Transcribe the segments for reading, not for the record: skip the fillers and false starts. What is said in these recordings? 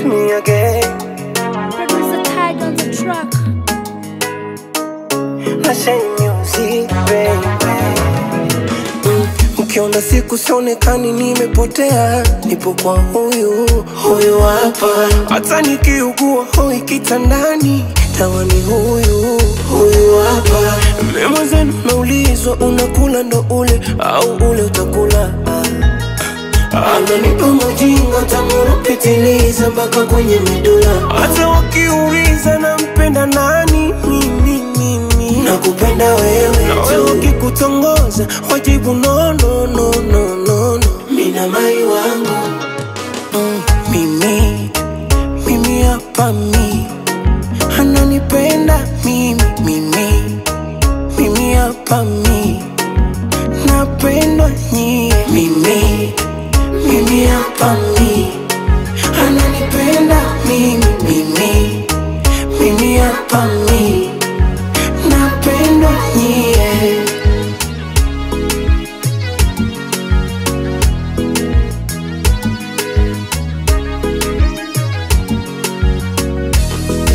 It's me again. Producer Tide on the track. Nashay music baby. Ukiona siku sionekani nimepotea, nipo kwa huyu hapa. Hata nikiugua hoi kitandani, dawa ni huyu hapa. Memo zenu naulizwa unakula ndo ule au ule utakula. Ananipa mjinga tamurupitiliza mpaka kwenye medula. Hata wakiuliza nampenda nani, mimi nakupenda wewe. Na wewe ukikutongoza wajibu no. Mina mai wangu mimi hapa ananipenda mimi hapa napendwa nyie. Mimi hapa ananipenda mimi hapa napendwa nyie.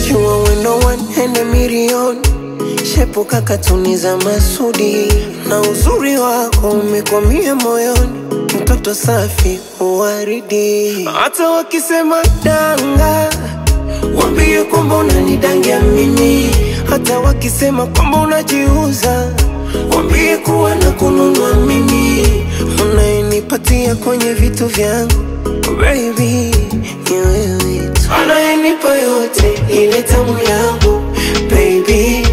You are no one and a million. Shepo kakatuni za Masudi, na uzuri wako umekwamia moyoni, mtoto safi uwaridi. Hata wakisema danga, wambie kwamba unanidangia mimi. Hata wakisema kwamba unajiuza, wambie kuwa na kununua mimi. Unayenipatia kwenye vitu vyangu baby, ni wewe tu. Anayenipa yote ile tamu yangu baby,